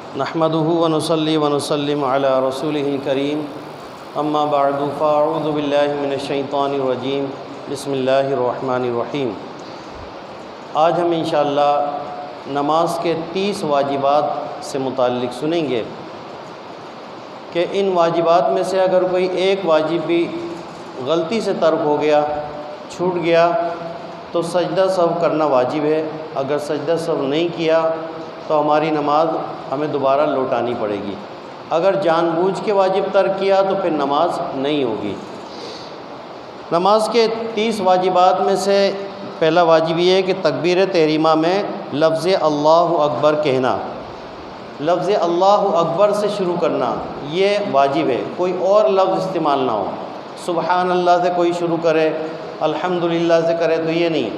نحمده ونصلي ونسلم على رسوله الكريم اما بعد فاعوذ باللہ من الشیطان الرجیم بسم اللہ الرحمن الرحیم۔ آج ہم انشاءاللہ نماز کے 30 واجبات سے متعلق سنیں گے کہ ان واجبات میں سے اگر کوئی ایک واجب بھی غلطی سے ترک ہو گیا، چھوٹ گیا تو سجدہ سہو کرنا واجب ہے۔ اگر سجدہ سہو نہیں کیا تو ہماری نماز ہمیں دوبارہ لوٹانی پڑے گی۔ اگر جان بوجھ کے واجب ترک کیا تو پھر نماز نہیں ہوگی۔ نماز کے 30 واجبات میں سے پہلا واجب یہ ہے کہ تکبیر تحریمہ میں لفظ اللہ اکبر کہنا، لفظ اللہ اکبر سے شروع کرنا یہ واجب ہے، کوئی اور لفظ استعمال نہ ہو۔ سبحان اللہ سے کوئی شروع کرے، الحمدللہ سے کرے تو یہ نہیں،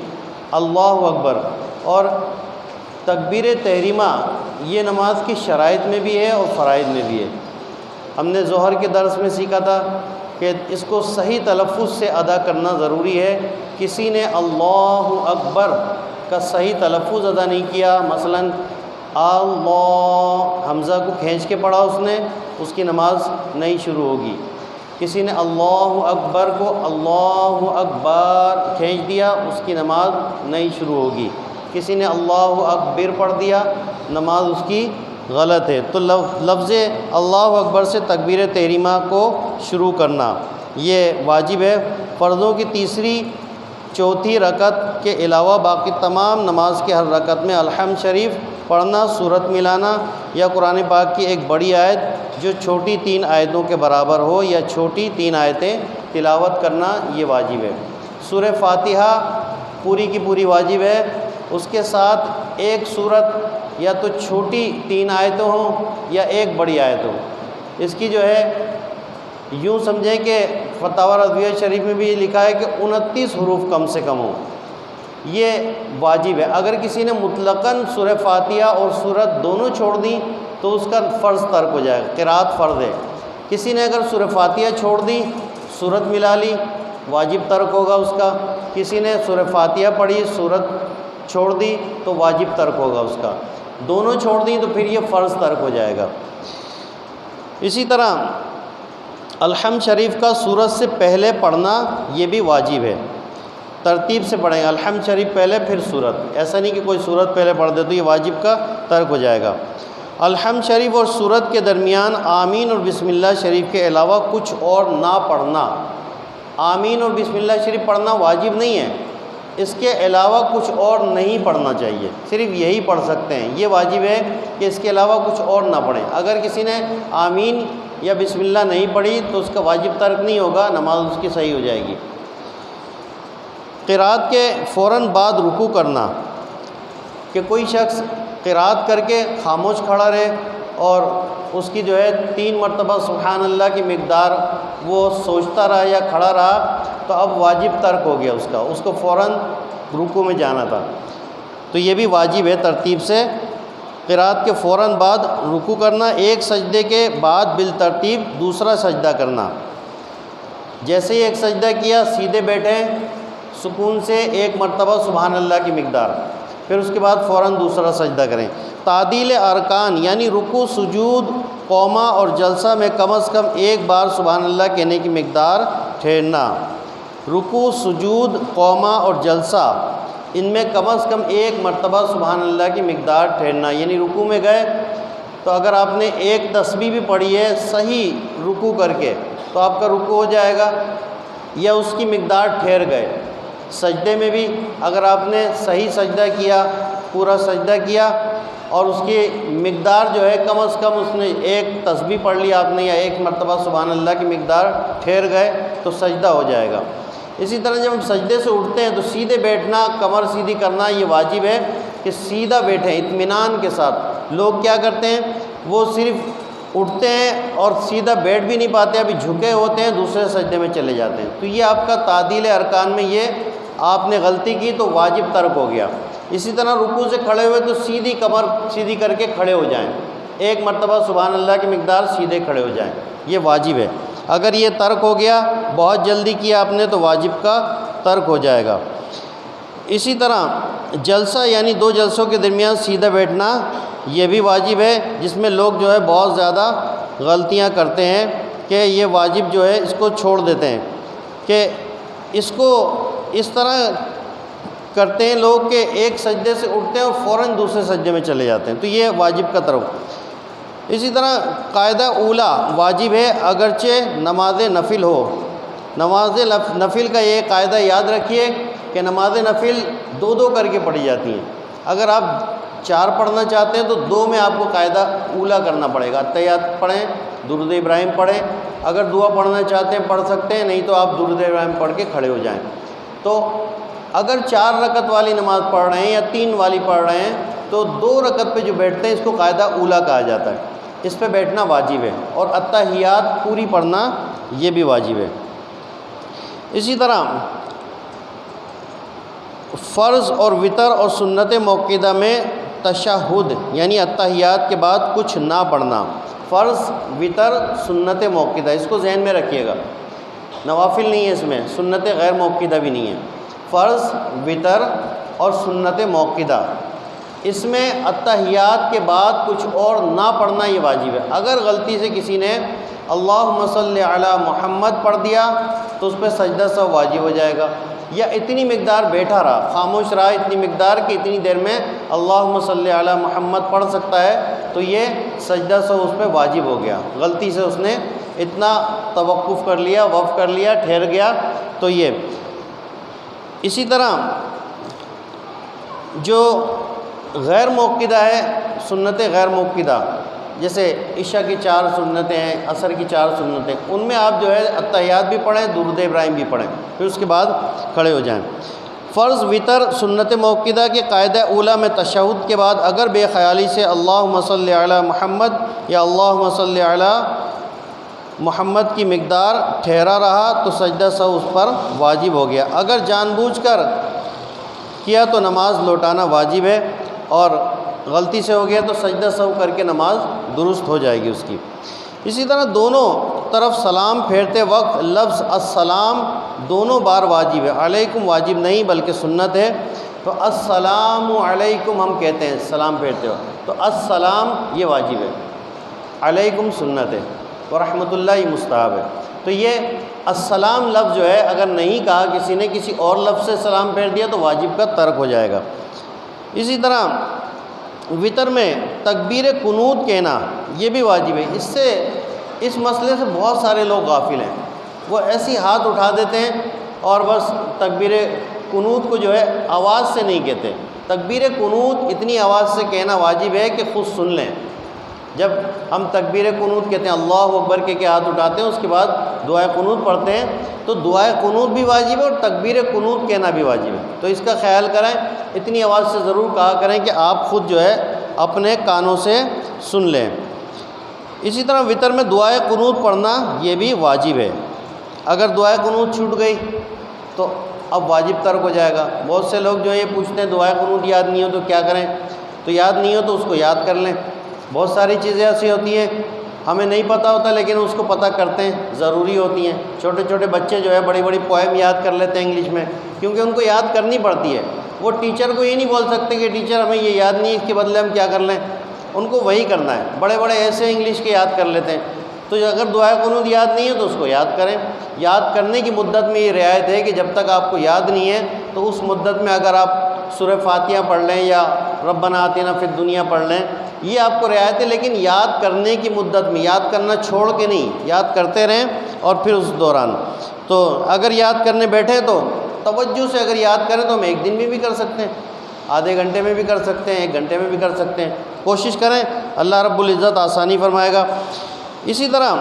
اللہ اکبر۔ اور تکبیر تحریمہ یہ نماز کی شرائط میں بھی ہے اور فرائض میں بھی ہے۔ ہم نے ظہر کے درس میں سیکھا تھا کہ اس کو صحیح تلفظ سے ادا کرنا ضروری ہے۔ کسی نے اللہ اکبر کا صحیح تلفظ ادا نہیں کیا، مثلا اللہ حمزہ کو کھینچ کے پڑھا اس کی نماز نہیں شروع ہوگی۔ کسی نے اللہ اکبر کو اللہ اکبر کھینچ دیا، اس کی نماز نہیں شروع ہوگی۔ کسی نے اللہ اکبر پڑھ دیا، نماز اس کی غلط ہے۔ تو لفظ اللہ اکبر سے تکبیر تحریمہ کو شروع کرنا یہ واجب ہے۔ فرضوں کی تیسری چوتھی رکعت کے علاوہ باقی تمام نماز کے ہر رکعت میں الحمد شریف پڑھنا، سورت ملانا یا قرآن پاک کی ایک بڑی آیت جو چھوٹی 3 آیتوں کے برابر ہو یا چھوٹی 3 آیتیں تلاوت کرنا یہ واجب ہے۔ سورہ فاتحہ پوری کی پوری واجب ہے، اس کے ساتھ ایک سورت یا تو چھوٹی 3 آیتیں ہوں یا ایک بڑی آیت ہو۔ اس کی جو ہے یوں سمجھیں کہ فتاوی رضویہ شریف میں بھی یہ لکھا ہے کہ 29 حروف کم سے کم ہوں، یہ واجب ہے۔ اگر کسی نے مطلقاً سورہ فاتحہ اور سورت دونوں چھوڑ دیں تو اس کا فرض ترک ہو جائے گا، قرات فرض ہے۔ کسی نے اگر سورہ فاتحہ چھوڑ دی، سورت ملا لی، واجب ترک ہوگا اس کا۔ کسی نے سورہ فاتحہ پڑھی، سورت چھوڑ دی تو واجب ترک ہوگا اس کا۔ دونوں چھوڑ دیں تو پھر یہ فرض ترک ہو جائے گا۔ اسی طرح الحمد شریف کا سورت سے پہلے پڑھنا یہ بھی واجب ہے، ترتیب سے پڑھیں، الحمد شریف پہلے پھر سورت، ایسا نہیں کہ کوئی سورت پہلے پڑھ دے تو یہ واجب کا ترک ہو جائے گا۔ الحمد شریف اور سورت کے درمیان آمین اور بسم اللہ شریف کے علاوہ کچھ اور نہ پڑھنا۔ آمین اور بسم اللہ شریف پڑھنا واجب نہیں ہے، اس کے علاوہ کچھ اور نہیں پڑھنا چاہیے، صرف یہی پڑھ سکتے ہیں۔ یہ واجب ہے کہ اس کے علاوہ کچھ اور نہ پڑھیں۔ اگر کسی نے آمین یا بسم اللہ نہیں پڑھی تو اس کا واجب ترک نہیں ہوگا، نماز اس کی صحیح ہو جائے گی۔ قرات کے فوراً بعد رکوع کرنا، کہ کوئی شخص قرات کر کے خاموش کھڑا رہے اور اس کی جو ہے 3 مرتبہ سبحان اللہ کی مقدار وہ سوچتا رہا یا کھڑا رہا تو اب واجب ترک ہو گیا اس کو فوراً رکوع میں جانا تھا، تو یہ بھی واجب ہے ترتیب سے۔ قرات کے فوراً بعد رکوع کرنا، ایک سجدے کے بعد بالترتیب دوسرا سجدہ کرنا۔ جیسے ہی ایک سجدہ کیا سیدھے بیٹھیں سکون سے 1 مرتبہ سبحان اللہ کی مقدار، پھر اس کے بعد فوراً دوسرا سجدہ کریں۔ تعدیل ارکان یعنی رکوع، سجود، قومہ اور جلسہ میں کم از کم 1 بار سبحان اللہ کہنے کی مقدار ٹھہرنا۔ رکوع، سجود، قومہ اور جلسہ ان میں کم از کم 1 مرتبہ سبحان اللہ کی مقدار ٹھہرنا، یعنی رکوع میں گئے تو اگر آپ نے ایک تسبیح بھی پڑھی ہے صحیح رکوع کر کے تو آپ کا رکوع ہو جائے گا یا اس کی مقدار ٹھہر گئے۔ سجدے میں بھی اگر آپ نے صحیح سجدہ کیا، پورا سجدہ کیا اور اس کی مقدار جو ہے کم از کم اس نے ایک تسبیح پڑھ لی آپ نے یا 1 مرتبہ سبحان اللہ کی مقدار ٹھہر گئے تو سجدہ ہو جائے گا۔ اسی طرح جب ہم سجدے سے اٹھتے ہیں تو سیدھے بیٹھنا، کمر سیدھی کرنا یہ واجب ہے کہ سیدھا بیٹھیں اطمینان کے ساتھ۔ لوگ کیا کرتے ہیں، وہ صرف اٹھتے ہیں اور سیدھا بیٹھ بھی نہیں پاتے، ابھی جھکے ہوتے ہیں، دوسرے سجدے میں چلے جاتے ہیں، تو یہ آپ کا تعدیل ارکان میں یہ آپ نے غلطی کی تو واجب ترک ہو گیا۔ اسی طرح رکوع سے کھڑے ہوئے تو سیدھی کمر سیدھی کر کے کھڑے ہو جائیں، 1 مرتبہ سبحان اللہ کی مقدار سیدھے کھڑے ہو جائیں، یہ واجب ہے۔ اگر یہ ترک ہو گیا، بہت جلدی کیا آپ نے تو واجب کا ترک ہو جائے گا۔ اسی طرح جلسہ یعنی 2 جلسوں کے درمیان سیدھا بیٹھنا یہ بھی واجب ہے، جس میں لوگ جو ہے بہت زیادہ غلطیاں کرتے ہیں کہ یہ واجب جو ہے اس کو چھوڑ دیتے ہیں، کہ اس کو اس طرح کرتے ہیں لوگ کہ ایک سجدے سے اٹھتے ہیں اور فوراً دوسرے سجدے میں چلے جاتے ہیں، تو یہ واجب کا ترک۔ اسی طرح قاعدہ اولا واجب ہے اگرچہ نماز نفل ہو۔ نماز نفل کا یہ قاعدہ یاد رکھیے کہ نماز نفل دو دو کر کے پڑھی جاتی ہیں۔ اگر آپ 4 پڑھنا چاہتے ہیں تو 2 میں آپ کو قاعدہ اولا کرنا پڑے گا، اتحیات پڑھیں، درود ابراہیم پڑھیں، اگر دعا پڑھنا چاہتے ہیں پڑھ سکتے ہیں، نہیں تو آپ درود ابراہیم پڑھ کے کھڑے ہو جائیں۔ تو اگر 4 رکعت والی نماز پڑھ رہے ہیں یا 3 والی پڑھ رہے ہیں تو 2 رکعت پہ جو بیٹھتے ہیں اس کو قاعدہ اولا کہا جاتا ہے، اس پہ بیٹھنا واجب ہے، اور اتحیات پوری پڑھنا یہ بھی واجب ہے۔ اسی طرح فرض اور وتر اور سنت موقدہ میں تشہد یعنی اتحیات کے بعد کچھ نہ پڑھنا۔ فرض، وتر، سنت موقدہ، اس کو ذہن میں رکھیے گا، نوافل نہیں ہے اس میں، سنت غیر موقدہ بھی نہیں ہے۔ فرض، وتر اور سنت موقدہ، اس میں اتحیات کے بعد کچھ اور نہ پڑھنا یہ واجب ہے۔ اگر غلطی سے کسی نے اللہم صلی علی محمد پڑھ دیا تو اس پہ سجدہ سہو واجب ہو جائے گا، یا اتنی مقدار بیٹھا رہا، خاموش رہا اتنی مقدار کہ اتنی دیر میں اللہم صلی علی محمد پڑھ سکتا ہے، تو یہ سجدہ سہو اس پہ واجب ہو گیا۔ غلطی سے اس نے اتنا توقف کر لیا، وقف کر لیا، ٹھہر گیا، تو یہ۔ اسی طرح جو غیر موقدہ ہے، سنت غیر موقدہ، جیسے عشاء کی 4 سنتیں ہیں، عصر کی 4 سنتیں، ان میں آپ جو ہے اتحیات بھی پڑھیں، درود ابراہیم بھی پڑھیں، پھر اس کے بعد کھڑے ہو جائیں۔ فرض، وتر، سنت موقدہ کے قاعدہ اولا میں تشہد کے بعد اگر بے خیالی سے اللہم صلی علی محمد یا اللہم صلی علی محمد کی مقدار ٹھہرا رہا تو سجدہ سہو اس پر واجب ہو گیا۔ اگر جان بوجھ کر کیا تو نماز لوٹانا واجب ہے، اور غلطی سے ہو گیا تو سجدہ سہو کر کے نماز درست ہو جائے گی اس کی۔ اسی طرح دونوں طرف سلام پھیرتے وقت لفظ السلام دونوں بار واجب ہے، علیکم واجب نہیں بلکہ سنت ہے۔ تو السلام علیکم ہم کہتے ہیں سلام پھیرتے وقت، تو السلام یہ واجب ہے، علیکم سنت ہے، ورحمۃ اللہ یہ مستحب ہے۔ تو یہ السلام لفظ جو ہے اگر نہیں کہا کسی نے، کسی اور لفظ سے سلام پھیر دیا تو واجب کا ترک ہو جائے گا۔ اسی طرح وتر میں تکبیر قنوت کہنا یہ بھی واجب ہے۔ اس مسئلے سے بہت سارے لوگ غافل ہیں، وہ ایسی ہاتھ اٹھا دیتے ہیں اور بس تکبیر قنوت کو جو ہے آواز سے نہیں کہتے۔ تکبیر قنوت اتنی آواز سے کہنا واجب ہے کہ خود سن لیں۔ جب ہم تکبیر قنوت کہتے ہیں، اللہ اکبر کہہ کے ہاتھ اٹھاتے ہیں، اس کے بعد دعائے قنوت پڑھتے ہیں، تو دعائے قنوت بھی واجب ہے اور تکبیر قنوت کہنا بھی واجب ہے۔ تو اس کا خیال کریں، اتنی آواز سے ضرور کہا کریں کہ آپ خود جو ہے اپنے کانوں سے سن لیں۔ اسی طرح وتر میں دعائے قنوت پڑھنا یہ بھی واجب ہے۔ اگر دعائے قنوت چھوٹ گئی تو اب واجب ترک ہو جائے گا۔ بہت سے لوگ جو یہ پوچھتے ہیں دعائے قنوت یاد نہیں ہو تو کیا کریں؟ تو یاد نہیں ہو تو اس کو یاد کر لیں۔ بہت ساری چیزیں ایسی ہوتی ہیں ہمیں نہیں پتہ ہوتا لیکن اس کو پتہ کرتے ہیں، ضروری ہوتی ہیں۔ چھوٹے چھوٹے بچے جو ہے بڑی بڑی پوئم یاد کر لیتے ہیں انگلش میں، کیونکہ ان کو یاد کرنی پڑتی ہے۔ وہ ٹیچر کو یہ نہیں بول سکتے کہ ٹیچر ہمیں یہ یاد نہیں، اس کے بدلے ہم کیا کر لیں، ان کو وہی کرنا ہے۔ بڑے بڑے ایسے انگلش کے یاد کر لیتے ہیں۔ تو اگر دعائے قنوت یاد نہیں ہے تو اس کو یاد کریں۔ یاد کرنے کی مدت میں یہ رعایت ہے کہ جب تک آپ کو یاد نہیں ہے تو اس مدت میں اگر آپ سورہ فاتحہ پڑھ لیں یا ربنا آتنا فی الدنیا پڑھ لیں، یہ آپ کو رعایت ہے، لیکن یاد کرنے کی مدت میں، یاد کرنا چھوڑ کے نہیں، یاد کرتے رہیں اور پھر اس دوران۔ تو اگر یاد کرنے بیٹھیں تو توجہ سے اگر یاد کریں تو ہم 1 دن میں بھی کر سکتے ہیں، آدھے گھنٹے میں بھی کر سکتے ہیں، 1 گھنٹے میں بھی کر سکتے ہیں۔ کوشش کریں، اللہ رب العزت آسانی فرمائے گا۔ اسی طرح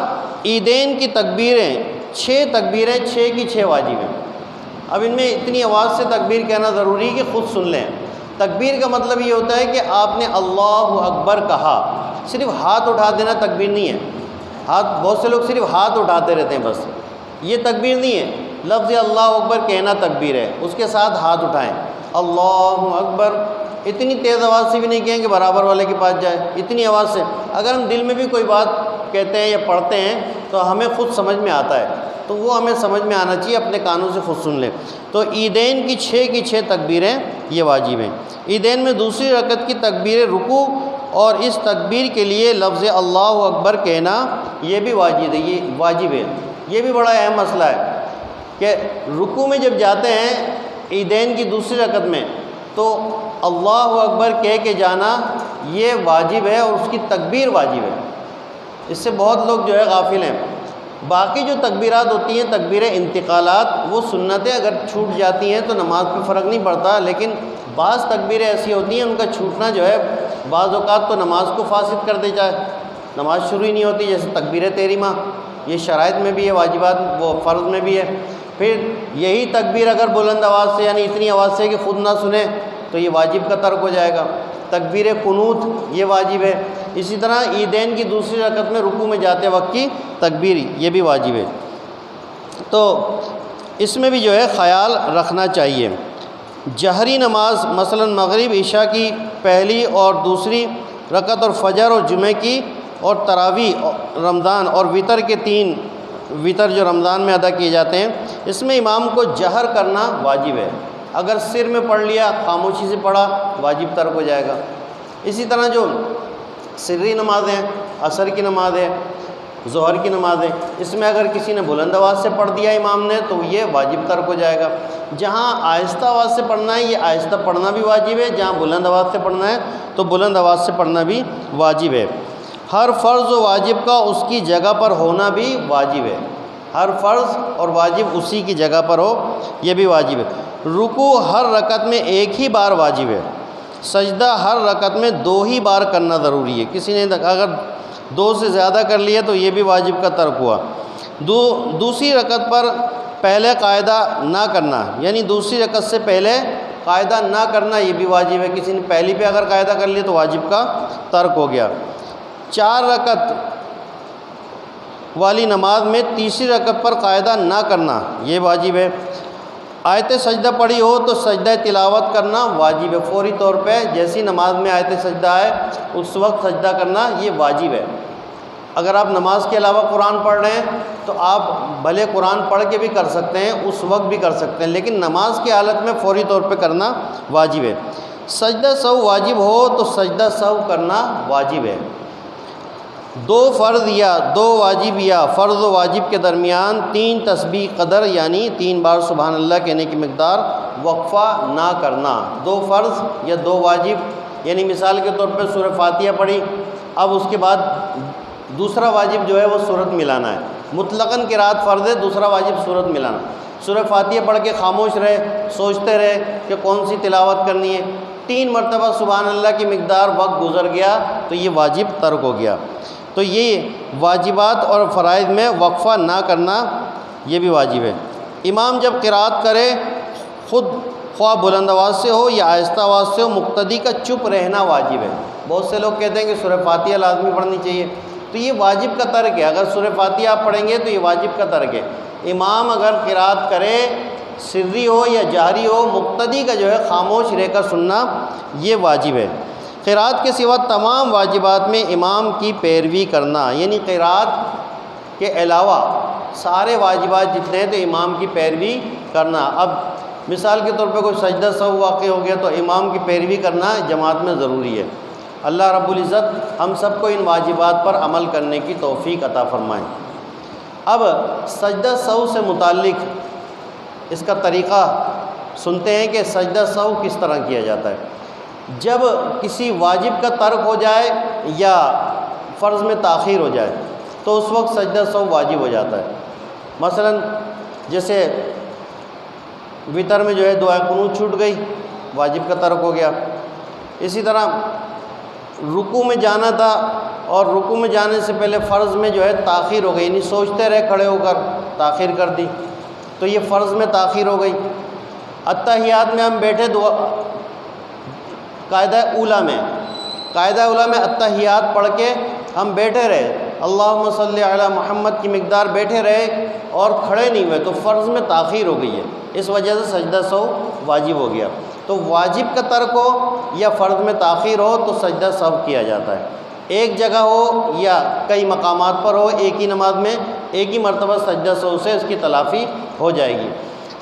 عیدین کی تکبیریں 6 تکبیریں 6 کی 6 واجب ہیں۔ اب ان میں اتنی آواز سے تکبیر کہنا ضروری ہے کہ خود سن لیں۔ تکبیر کا مطلب یہ ہوتا ہے کہ آپ نے اللہ اکبر کہا، صرف ہاتھ اٹھا دینا تکبیر نہیں ہے۔ بہت سے لوگ صرف ہاتھ اٹھاتے رہتے ہیں، بس یہ تکبیر نہیں ہے۔ لفظ اللہ اکبر کہنا تکبیر ہے، اس کے ساتھ ہاتھ اٹھائیں، اللہ اکبر۔ اتنی تیز آواز سے بھی نہیں کہیں کہ برابر والے کے پاس جائے، اتنی آواز سے۔ اگر ہم دل میں بھی کوئی بات کہتے ہیں یا پڑھتے ہیں تو ہمیں خود سمجھ میں آتا ہے، تو وہ ہمیں سمجھ میں آنا چاہیے، اپنے کانوں سے خود سن لیں۔ تو عیدین کی 6 کی 6 تکبیریں یہ واجب ہیں۔ عیدین میں دوسری رکعت کی تکبیر رکوع اور اس تکبیر کے لیے لفظ اللہ اکبر کہنا یہ بھی واجب ہے۔ یہ بھی بڑا اہم مسئلہ ہے کہ رکوع میں جب جاتے ہیں عیدین کی دوسری رکعت میں تو اللہ اکبر کہہ کے جانا یہ واجب ہے اور اس کی تکبیر واجب ہے۔ اس سے بہت لوگ جو ہے غافل ہیں۔ باقی جو تکبیرات ہوتی ہیں تکبیر انتقالات وہ سنتیں اگر چھوٹ جاتی ہیں تو نماز پہ فرق نہیں پڑتا، لیکن بعض تکبیریں ایسی ہوتی ہیں ان کا چھوٹنا جو ہے بعض اوقات تو نماز کو فاسد کر دے جائے، نماز شروع ہی نہیں ہوتی، جیسے تکبیر تحریمہ، یہ شرائط میں بھی ہے، واجبات وہ فرض میں بھی ہے۔ پھر یہی تکبیر اگر بلند آواز سے یعنی اتنی آواز سے کہ خود نہ سنیں تو یہ واجب کا ترک ہو جائے گا۔ تکبیر قنوت یہ واجب ہے۔ اسی طرح عیدین کی دوسری رکعت میں رکوع میں جاتے وقت کی تکبیر یہ بھی واجب ہے۔ تو اس میں بھی جو ہے خیال رکھنا چاہیے۔ جہری نماز مثلا مغرب عشاء کی پہلی اور دوسری رکعت اور فجر اور جمعہ کی اور تراویح رمضان اور وتر کے 3 وتر جو رمضان میں ادا کیے جاتے ہیں، اس میں امام کو جہر کرنا واجب ہے۔ اگر سر میں پڑھ لیا خاموشی سے پڑھا واجب ترک ہو جائے گا۔ اسی طرح جو سری نمازیں عصر کی نماز ہے، ظہر کی نماز ہے، اس میں اگر کسی نے بلند آواز سے پڑھ دیا امام نے تو یہ واجب ترک ہو جائے گا۔ جہاں آہستہ آواز سے پڑھنا ہے یہ آہستہ پڑھنا بھی واجب ہے، جہاں بلند آواز سے پڑھنا ہے تو بلند آواز سے پڑھنا بھی واجب ہے۔ ہر فرض و واجب کا اس کی جگہ پر ہونا بھی واجب ہے۔ ہر فرض اور واجب اسی کی جگہ پر ہو یہ بھی واجب ہے۔ رکوع ہر رکعت میں ایک ہی بار واجب ہے۔ سجدہ ہر رکعت میں 2 ہی بار کرنا ضروری ہے۔ کسی نے اگر 2 سے زیادہ کر لیا تو یہ بھی واجب کا ترک ہوا۔ دوسری رکعت پر پہلے قاعدہ نہ کرنا، یعنی دوسری رکعت سے پہلے قاعدہ نہ کرنا یہ بھی واجب ہے۔ کسی نے پہلی پہ اگر قاعدہ کر لیا تو واجب کا ترک ہو گیا۔ 4 رکعت والی نماز میں تیسری رکعت پر قاعدہ نہ کرنا یہ واجب ہے۔ آیت سجدہ پڑھی ہو تو سجدہ تلاوت کرنا واجب ہے، فوری طور پہ جیسی نماز میں آیت سجدہ ہے اس وقت سجدہ کرنا یہ واجب ہے۔ اگر آپ نماز کے علاوہ قرآن پڑھ رہے ہیں تو آپ بھلے قرآن پڑھ کے بھی کر سکتے ہیں، اس وقت بھی کر سکتے ہیں، لیکن نماز کی حالت میں فوری طور پہ کرنا واجب ہے۔ سجدہ سہو واجب ہو تو سجدہ سہو کرنا واجب ہے۔ 2 فرض یا 2 واجب یا فرض و واجب کے درمیان 3 تسبیح قدر یعنی 3 بار سبحان اللہ کہنے کی مقدار وقفہ نہ کرنا۔ 2 فرض یا 2 واجب یعنی مثال کے طور پہ سورہ فاتحہ پڑھی، اب اس کے بعد دوسرا واجب جو ہے وہ سورت ملانا ہے۔ مطلقاً قرات فرض ہے، دوسرا واجب سورت ملانا۔ سورہ فاتحہ پڑھ کے خاموش رہے، سوچتے رہے کہ کون سی تلاوت کرنی ہے، 3 مرتبہ سبحان اللہ کی مقدار وقت گزر گیا تو یہ واجب ترک ہو گیا۔ تو یہ واجبات اور فرائض میں وقفہ نہ کرنا یہ بھی واجب ہے۔ امام جب قرات کرے خود خواہ بلند آواز سے ہو یا آہستہ آواز سے ہو مقتدی کا چپ رہنا واجب ہے۔ بہت سے لوگ کہتے ہیں کہ سورہ فاتحہ لازمی پڑھنی چاہیے، تو یہ واجب کا ترک ہے۔ اگر سورہ فاتحہ آپ پڑھیں گے تو یہ واجب کا ترک ہے۔ امام اگر قرات کرے سری ہو یا جہری ہو مقتدی کا جو ہے خاموش رہ کر سننا یہ واجب ہے۔ قرات کے سوا تمام واجبات میں امام کی پیروی کرنا، یعنی قرات کے علاوہ سارے واجبات جتنے ہیں تو امام کی پیروی کرنا۔ اب مثال کے طور پہ کوئی سجدہ سہو واقع ہو گیا تو امام کی پیروی کرنا جماعت میں ضروری ہے۔ اللہ رب العزت ہم سب کو ان واجبات پر عمل کرنے کی توفیق عطا فرمائے۔ اب سجدہ سہو سے متعلق اس کا طریقہ سنتے ہیں کہ سجدہ سہو کس طرح کیا جاتا ہے۔ جب کسی واجب کا ترک ہو جائے یا فرض میں تاخیر ہو جائے تو اس وقت سجدہ سہو واجب ہو جاتا ہے۔ مثلا جیسے وتر میں جو ہے دعا قنوت چھوٹ گئی، واجب کا ترک ہو گیا۔ اسی طرح رکوع میں جانا تھا اور رکوع میں جانے سے پہلے فرض میں جو ہے تاخیر ہو گئی، یعنی سوچتے رہے کھڑے ہو کر تاخیر کر دی تو یہ فرض میں تاخیر ہو گئی۔ اتحیات میں ہم بیٹھے قاعدہ اولیٰ میں اتحیات پڑھ کے ہم بیٹھے رہے، اللہم صلی علی محمد کی مقدار بیٹھے رہے اور کھڑے نہیں ہوئے تو فرض میں تاخیر ہو گئی ہے، اس وجہ سے سجدہ سہو واجب ہو گیا۔ تو واجب کا ترک ہو یا فرض میں تاخیر ہو تو سجدہ سہو کیا جاتا ہے۔ ایک جگہ ہو یا کئی مقامات پر ہو ایک ہی نماز میں ایک ہی مرتبہ سجدہ سہو سے اس کی تلافی ہو جائے گی۔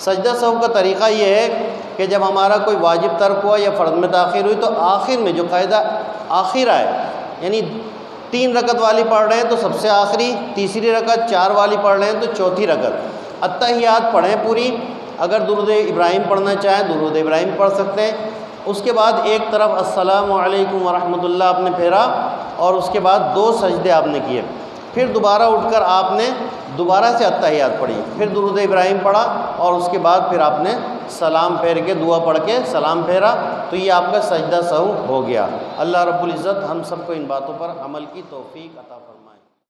سجدہ سہو کا طریقہ یہ ہے کہ جب ہمارا کوئی واجب ترک ہوا یا فرض میں تاخیر ہوئی تو آخر میں جو قاعدہ آخر آئے، یعنی 3 رکعت والی پڑھ رہے ہیں تو سب سے آخری، تیسری رکعت 4 والی پڑھ رہے ہیں تو چوتھی رکعت۔ اتحیات پڑھیں پوری، اگر درود ابراہیم پڑھنا چاہیں درود ابراہیم پڑھ سکتے ہیں۔ اس کے بعد ایک طرف السلام علیکم ورحمۃ اللہ آپ نے پھیرا، اور اس کے بعد 2 سجدے آپ نے کیے، پھر دوبارہ اٹھ کر آپ نے دوبارہ سے اتحیات پڑھی، پھر درود ابراہیم پڑھا، اور اس کے بعد پھر آپ نے سلام پھیر کے دعا پڑھ کے سلام پھیرا، تو یہ آپ کا سجدہ سہو ہو گیا۔ اللہ رب العزت ہم سب کو ان باتوں پر عمل کی توفیق عطا فرمائے۔